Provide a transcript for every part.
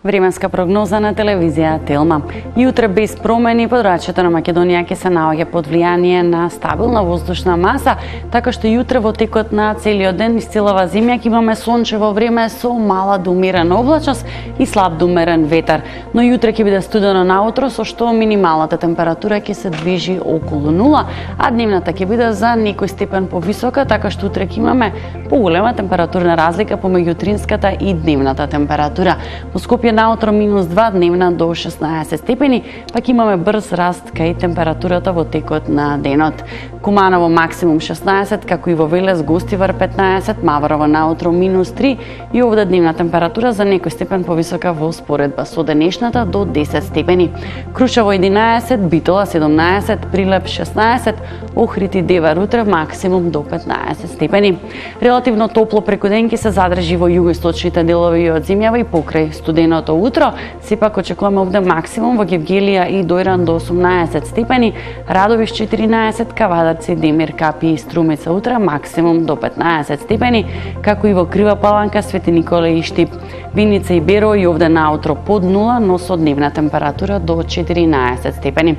Временска прогноза на телевизија Телма. Јутре без промени подрачјето на Македонија ќе се наоѓа под влијание на стабилна воздушна маса, така што јутре во текот на целиот ден низ целава земја ќе имаме сончево време со мала до умерена облачност и слаб до умерен ветар. Но јутре ќе биде студено наутро, со што минималната температура ќе се движи околу 0, а дневната ќе биде за некој степен повисока, така што утре ќе имаме поголема температурна разлика помеѓу утринската и дневната температура. Во Скопје наутро -2, дневна до 16 степени, пак имаме брз раст кај температурата во текот на денот. Куманово максимум 16, како и во Велес, Гостивар 15, Маврово наутро -3 и овде дневна температура за некој степен повисока во споредба со денешната до 10 степени. Крушево 11, Битола 17, Прилеп 16, Охрид и Девар утре максимум до 15 степени. Релативно топло преку ден ќе се задржи во југоисточните делови од земјава и покрај студеното утро. Сепак очекуваме овде максимум во Гевгелија и Дојран до 18 степени, Радовиш 14, Кавадарци, Демир, Капи и Струмица утре максимум до 15 степени, како и во Крива Паланка, Свети Николе и Штип. Виница и Беро и овде наутро под 0, но со дневна температура до 14 степени.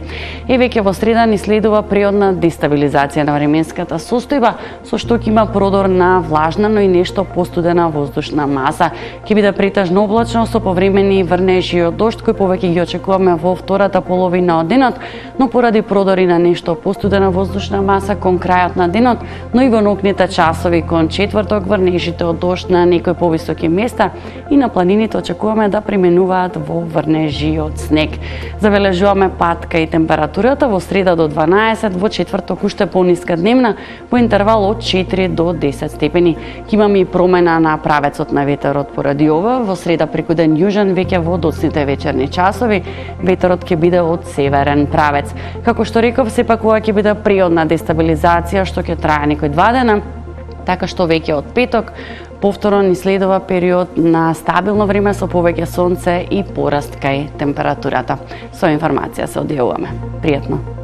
И веќе во среда ни следува приодна дестабилизација на временската состојба, со што ќе има продор на влажна, но и нешто постудена воздушна маса. Ќе биде претежно облачно со повремени врнежи од дожд, кој повеќе ги очекуваме во втората половина од денот, но поради продори на нешто постудена воздушна маса кон крајот на денот, но и во ноќните часови кон четврток врнежите од дожд на некои повисоки места и на планините очекуваме да преминуваат во врнежи од снег. Забележуваме пад кај температурата во среда до 12, во четврток уште пониска дневна, во интервал од 4 до 10 степени. Ќе имаме и промена на правецот на ветерот поради ова. Во среда преку ден јужен, веќе во доцните вечерни часови, ветерот ќе биде од северен правец. Како што реков, сепак ова ќе биде приодна дестабилизација што ќе трае некои 2 дена, така што веќе од петок повторно ни следува период на стабилно време со повеќе сонце и пораст кај температурата. Со информација се одјавуваме. Пријатно!